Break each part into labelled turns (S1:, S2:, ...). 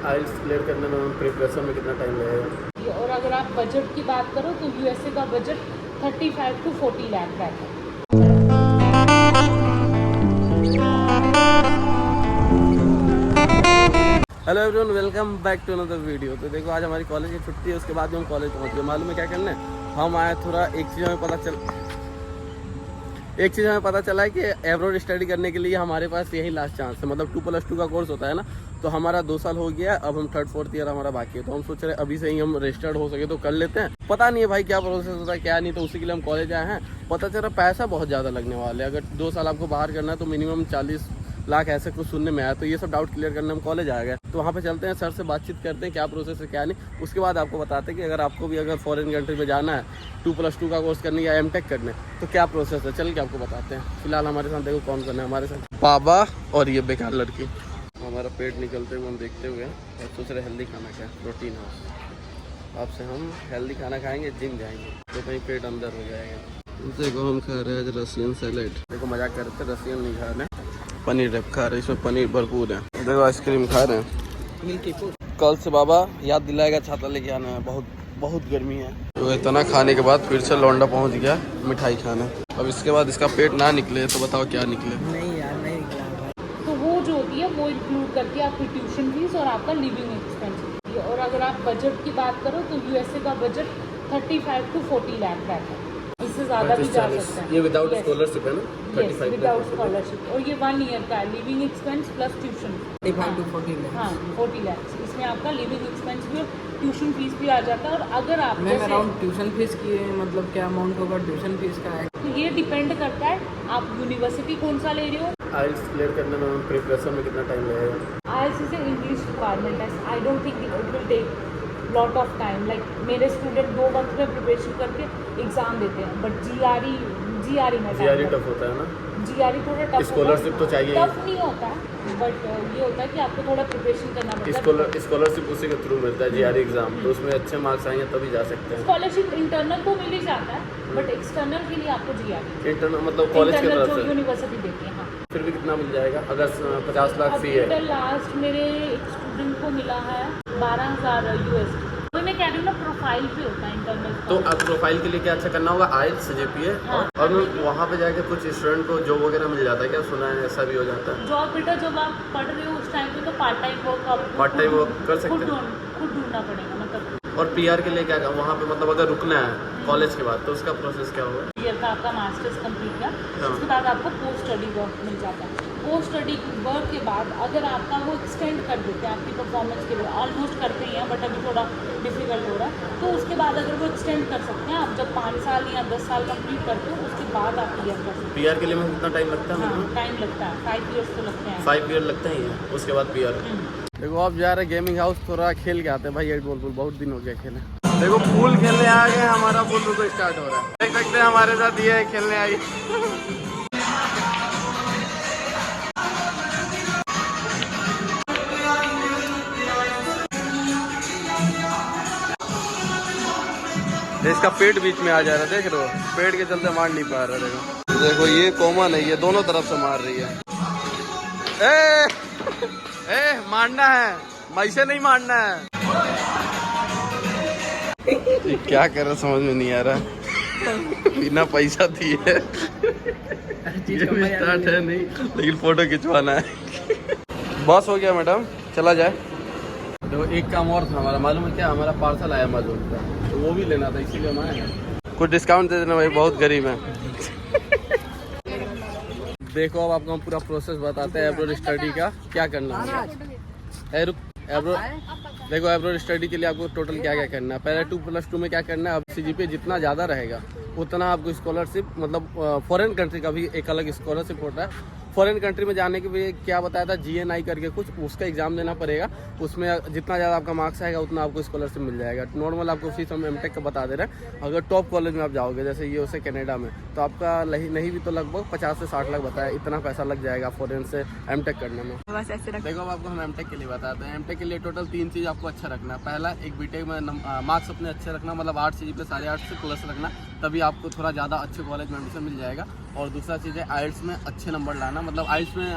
S1: आइल्स clear करने में preparation में कितना टाइम लगेगा?
S2: और अगर आप बजट की बात करो तो यूएसए का बजट 35 to 40 लाख का है।
S1: Hello everyone, welcome back to another video. तो देखो, आज हमारी कॉलेज की छुट्टी है, उसके बाद भी हम कॉलेज पहुंच गए। मालूम है क्या करना है? हम आए थोड़ा एक चीज़ हमें पता चला है कि एब्रॉड स्टडी करने के लिए हमारे पास यही लास्ट चांस है। मतलब 2+2 का कोर्स होता है ना, तो हमारा 2 साल हो गया, अब हम 3rd 4th ईयर हमारा बाकी है। तो हम सोच रहे अभी से ही हम रजिस्टर्ड हो सके तो कर लेते हैं। पता नहीं है भाई क्या प्रोसेस होता है क्या नहीं, तो उसी के लिए हम कॉलेज आए हैं। पता चला पैसा बहुत ज़्यादा लगने वाला है। अगर 2 साल आपको बाहर करना है तो मिनिमम 40 लाख ऐसे कुछ सुनने में आया। तो ये सब डाउट क्लियर करने हम कॉलेज आ गए। तो वहाँ पे चलते हैं, सर से बातचीत करते हैं क्या प्रोसेस है क्या नहीं। उसके बाद आपको बताते हैं कि अगर आपको भी अगर फॉरेन कंट्री में जाना है 2+2 का कोर्स करने या एमटेक करने, तो क्या प्रोसेस है, चल के आपको बताते हैं। फिलहाल हमारे साथ देखो कौन कौन है हमारे साथ। बाबा और ये बेकार लड़की। हमारा पेट निकलते हुए हम देखते हुए और सोच रहे हेल्दी खाना क्या, प्रोटीन हाउस। आपसे हम हेल्दी खाना खाएंगे, जिम जाएंगे तो कहीं पेट अंदर हो जाएगा। देखो हम खा रहे हैं रसियन सैलेड। देखो मजाक कर रहे थे, रसियन नहीं खा रहे, पनीर रैप खा रहे हैं। इसमें पनीर भरपूर है। देखो आइसक्रीम खा रहे हैं मिल्की फूड। कल से बाबा याद दिलाएगा छाता लेके आना है, बहुत गर्मी है। तो इतना खाने के बाद फिर से लौंडा पहुंच गया मिठाई खाने। अब इसके बाद इसका पेट ना निकले तो बताओ क्या निकले।
S2: नहीं यार, नहीं निकला। तो वो जो होती है वो इंक्लूड करती है आपकी ट्यूशन फीस और आपका लिविंग एक्सपेंस। और अगर आप बजट की बात करो तो यूएसए का बजट 35 to 40 लाख का है। इससे ज़्यादा भी जा सकता है।
S1: ये विदाउट स्कॉलरशिप है ना? 35
S2: विदाउट स्कॉलरशिप। और ये 1 ईयर का है, living expense plus tuition.
S3: 35 to 40 lakh.
S2: हाँ, 40 लाख। इसमें आपका लिविंग एक्सपेंस भी और ट्यूशन फीस भी आ जाता है। और अगर आप
S3: मैम अराउंड ट्यूशन फीस की मतलब क्या अमाउंट होगा ट्यूशन फीस का है?
S2: तो ये डिपेंड करता है आप यूनिवर्सिटी कौन सा ले रहे हो।
S1: आइल्स क्लियर करने में प्रिपरेशन में कितना टाइम लगेगा?
S2: आईएलटीएस इज इंग्लिश रिक्वायरमेंट है। I don't think it will take lot of time. Like मेरे स्टूडेंट 2 मंथ में प्रिपरेशन करके एग्जाम देते हैं। बट जीआरई में
S1: टफ होता है ना?
S2: जीआरई थोड़ा टफ।
S1: स्कॉलरशिप तो चाहिए।
S2: टफ नहीं होता है, बट ये होता है कि आपको थोड़ा प्रिपरेशन करना पड़ता है।
S1: स्कॉलरशिप उसी के थ्रू मिलता है, जीआरई एग्जाम। तो उसमें अच्छे मार्क्स आएंगे तभी जा सकते हैं।
S2: स्कॉलरशिप इंटरनल तो मिल ही जाता है, बट एक्सटर्नल के लिए आपको जीआरई
S1: इंटरनल मतलब कॉलेज की तरफ से
S2: यूनिवर्सिटी देती है। हाँ,
S1: फिर भी कितना मिल जाएगा अगर 50 लाख फी है?
S2: लास्ट मेरे एक स्टूडेंट को मिला है 12,000 USD। तो मैं कह रही हूँ ना, प्रोफाइल पे होता है इंटरनल।
S1: तो अब प्रोफाइल के लिए क्या अच्छा करना होगा? आइल्स जीपीए।
S2: हाँ।
S1: और वहाँ पे जाके कुछ स्टूडेंट को जॉब वगैरह मिल जाता है क्या? सुना है ऐसा भी हो जाता है।
S2: जॉब बेटा जब आप पढ़ रहे हो उस टाइम पे तो part time work
S1: part time work कर सकते हैं।
S2: खुद ढूंढना पड़ेगा। मतलब
S1: और पीआर के लिए क्या वहाँ पे मतलब अगर रुकना है कॉलेज के बाद तो उसका प्रोसेस क्या होगा?
S2: ईयर का आपका मास्टर्स कंप्लीट किया,
S1: हाँ।
S2: उसके बाद आपको पोस्ट स्टडी वर्क मिल जाता है। पोस्ट स्टडी वर्क के बाद अगर आपका वो एक्सटेंड कर देते हैं आपकी परफॉर्मेंस के लिए, ऑलमोस्ट करते ही हैं बट अभी थोड़ा डिफिकल्ट हो रहा है, तो उसके बाद अगर वो एक्सटेंड कर सकते हैं आप जब 5 साल या 10 साल कंप्लीट करते हो उसके बाद आप पीआर कर सकते हैं।
S1: पीआर के लिए में कितना टाइम लगता है?
S2: हाँ, टाइम लगता है, 5 ईयर्स तो लगते हैं।
S1: 5 ईयर लगते हैं उसके बाद पीआर। देखो आप जा रहे गेमिंग हाउस, थोड़ा खेल के आते हैं भाई। 8 बॉल बहुत दिन हो गया खेले। देखो पूल खेलने आ गए, हमारा पूल को स्टार्ट हो रहा है। देख सकते हैं हमारे साथ ये खेलने आई। इसका पेट बीच में आ जा रहा है, देख रहे हो? पेट के चलते मार नहीं पा रहा। देखो ये कॉमन है, ये दोनों तरफ से मार रही है। ए मारना है, वैसे नहीं मारना है। क्या कर रहा समझ में नहीं आ रहा। बिना पैसा दिए स्टार्ट है नहीं, लेकिन फोटो खिंचवाना है। बस हो गया मैडम, चला जाए। तो एक काम और था हमारा, मालूम है क्या? हमारा पार्सल आया अमेज़न का, तो वो भी लेना था, इसीलिए हम आए हैं। कुछ डिस्काउंट दे देना भाई, बहुत गरीब है। देखो अब आपको हम पूरा प्रोसेस बताते हैं एब्रॉड स्टडी का क्या करना है। देखो एब्रॉड स्टडी के लिए आपको टोटल क्या क्या करना है। पहले 2+2 में क्या करना है, अब सीजीपीए जितना ज़्यादा रहेगा उतना आपको स्कॉलरशिप, मतलब फॉरेन कंट्री का भी एक अलग स्कॉलरशिप होता है। फॉरेन कंट्री में जाने के लिए क्या बताया था, GNI करके कुछ, उसका एग्जाम देना पड़ेगा। उसमें जितना ज़्यादा आपका मार्क्स आएगा उतना आपको स्कॉलरशिप मिल जाएगा। नॉर्मल आपको फीस हम एमटेक का बता दे रहे हैं। अगर टॉप कॉलेज में आप जाओगे जैसे USA कनाडा में, तो आपका नहीं भी तो लगभग 50 से 60 लाख बताया, इतना पैसा लग जाएगा फॉरेन से एमटेक करने में।
S3: बस ऐसे
S1: देखो अब आपको हम एमटेक के लिए बताते हैं। एमटेक के लिए टोटल 3 चीज़ आपको अच्छा रखना है। पहला, एक बीटेक में मार्क्स अपने अच्छे रखना, मतलब 8 CGPA 8.5 से प्लस रखना, तभी आपको थोड़ा ज़्यादा अच्छे कॉलेज में एडमिशन मिल जाएगा। और दूसरा चीज़ है आइल्स में अच्छे नंबर लाना, मतलब आइल्स में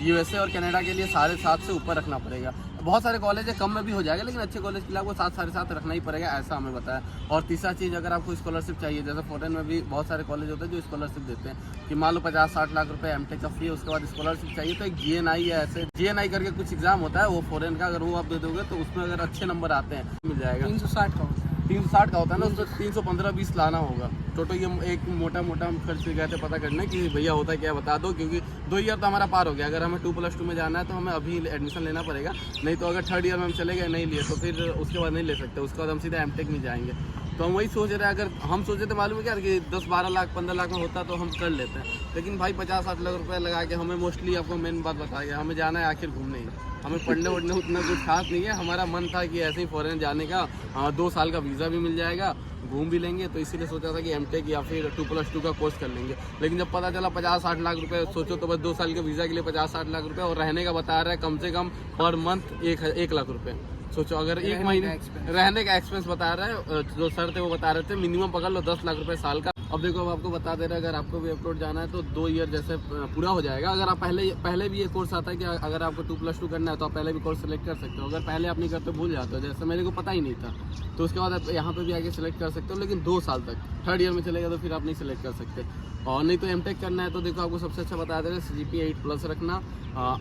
S1: USA और कनाडा के लिए 7.5 से ऊपर रखना पड़ेगा। बहुत सारे कॉलेज है, कम में भी हो जाएगा, लेकिन अच्छे कॉलेज के लिए आपको 7 साढ़े 7 रखना ही पड़ेगा, ऐसा हमें बताया। और तीसरा चीज़, अगर आपको स्कॉलरशिप चाहिए, जैसे फॉरेन में भी बहुत सारे कॉलेज होते हैं जो स्कॉलरशिप देते हैं कि मान लो 50-60 लाख रुपए एमटेक का फी है, उसके बाद स्कॉलरशिप चाहिए तो एक GNI है, ऐसे GNI करके कुछ एग्जाम होता है वो फॉरेन का, अगर वो आप दे दोगे तो उसमें अगर अच्छे नंबर आते हैं मिल जाएगा।
S3: 360 का होता है।
S1: 360 का होता है ना, उसमें 315-20 लाना होगा। टोटल ये एक मोटा हम खर्च गए थे पता करने कि भैया होता क्या बता दो, क्योंकि 2 ईयर तो हमारा पार हो गया। अगर हमें 2+2 में जाना है तो हमें अभी एडमिशन लेना पड़ेगा, नहीं तो अगर 3rd ईयर में हम चले गए नहीं लिए तो फिर उसके बाद नहीं ले सकते, उसके बाद हम सीधा एमटेक में जाएंगे। तो हम वही सोच रहे हैं, अगर हम सोचे थे मालूम है क्या कि 10-12 लाख 15 लाख में होता तो हम कर लेते हैं, लेकिन भाई 50-60 लाख रुपए लगा के हमें, मोस्टली आपको मेन बात बताया, हमें जाना है आखिर घूमने ही, हमें पढ़ने वढ़ने उतना कुछ खास नहीं है। हमारा मन था कि ऐसे ही फॉरेन जाने का, 2 साल का वीज़ा भी मिल जाएगा, घूम भी लेंगे, तो इसीलिए सोचा था कि एमटेक या फिर 2+2 का कोर्स कर लेंगे। लेकिन जब पता चला 50-60 लाख रुपए, सोचो तो बस 2 साल के वीज़ा के लिए 50-60 लाख रुपए, और रहने का बता रहा है कम से कम पर मंथ 1 लाख रुपए। सोचो अगर एक महीने रहने का एक्सपेंस बता रहा है, जो सर थे वो बता रहे थे मिनिमम पकड़ लो 10 लाख रुपए साल का। अब देखो, अब आपको बता दे रहे हैं, अगर आपको भी अब्रॉड जाना है तो 2 ईयर जैसे पूरा हो जाएगा। अगर आप पहले भी ये कोर्स आता है कि अगर आपको 2+2 करना है तो आप पहले भी कोर्स सेलेक्ट कर सकते हो। अगर पहले आप नहीं करते भूल जाते हो, जैसे मेरे को पता ही नहीं था, तो उसके बाद आप यहाँ पे भी आके सिलेक्ट कर सकते हो, लेकिन 2 साल तक। 3rd ईयर में चलेगा तो फिर आप नहीं सिलेक्ट कर सकते। और नहीं तो एमटेक करना है तो देखो, आपको सबसे अच्छा बता दे रहे हैं, CGPA 8+ रखना,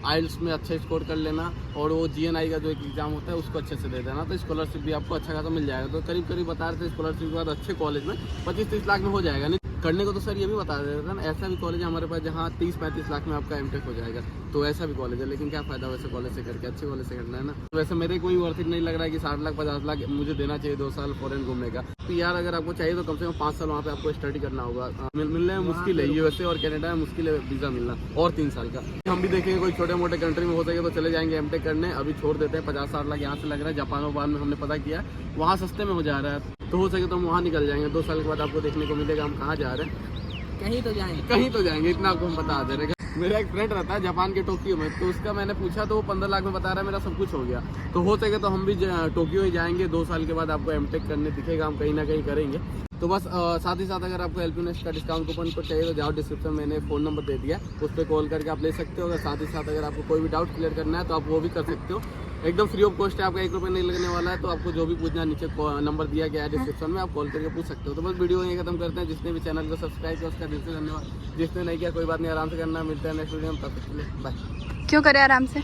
S1: आइल्स में अच्छा स्कोर कर लेना, और वो GNI का जो एक एग्जाम होता है उसको अच्छे से दे देना, तो स्कॉलरशिप भी आपको अच्छा खासा मिल जाएगा। तो करीब बता रहे थे स्कॉलरशिप के बाद अच्छे कॉलेज में 25-30 लाख में हो जाएगा। नहीं करने को तो सर ये भी बता रहे थे ना, ऐसा भी कॉलेज है हमारे पास जहाँ 30-35 लाख में आपका एमटेक हो जाएगा, तो ऐसा भी कॉलेज है। लेकिन क्या फायदा वैसे कॉलेज से करके, अच्छे कॉलेज से करना है ना। तो वैसे मेरे कोई वर्थ इट नहीं लग रहा है कि 60 लाख 50 लाख मुझे देना चाहिए 2 साल फॉरेन घूमने का। तो यार अगर आपको चाहिए तो कम से कम 5 साल वहाँ पे आपको स्टडी करना होगा। मिलने में मुश्किल है, USA और कनाडा में मुश्किल है वीज़ा मिलना, और 3 साल का। हम भी देखेंगे कोई छोटे मोटे कंट्री में हो सके तो चले जाएंगे एमटेक करने। अभी छोड़ देते हैं, 50-60 लाख यहाँ से लग रहा है। जापान वापान में हमने पता किया वहाँ सस्ते में हो जा रहा है, तो हो सके तो हम वहाँ निकल जाएंगे। 2 साल के बाद आपको देखने को मिलेगा हम कहाँ जा रहे हैं।
S3: कहीं तो जाएंगे,
S1: इतना आपको हम बता दे रहे हैं। मेरा एक फ्रेंड रहता है जापान के टोक्यो में, तो उसका मैंने पूछा तो वो 15 लाख में बता रहा है मेरा सब कुछ हो गया। तो हो सके तो हम भी टोक्यो ही जाएंगे। 2 साल के बाद आपको एमटेक करने दिखेगा, हम कहीं ना कहीं करेंगे। तो बस साथ ही साथ अगर आपको LPNEST का डिस्काउंट कूपन को चाहिए तो जाओ, डिस्क्रिप्शन में मैंने फ़ोन नंबर दे दिया, उस पर कॉल करके आप ले सकते हो। अगर साथ ही साथ अगर आपको कोई भी डाउट क्लियर करना है तो आप वो भी कर सकते हो, एकदम फ्री ऑफ कॉस्ट है, आपका 1 रुपये नहीं लगने वाला है। तो आपको जो भी पूछना है नीचे नंबर दिया गया है डिस्क्रिप्शन में, आप कॉल करके पूछ सकते हो। तो बस वीडियो यहीं खत्म करते हैं। जिसने भी चैनल को सब्सक्राइब किया उसका दिल से धन्यवाद, जिसने नहीं किया कोई बात नहीं, आराम से करना। मिलते हैं नेक्स्ट वीडियो में, तब तक के लिए बाय।
S4: क्यों करे आराम से।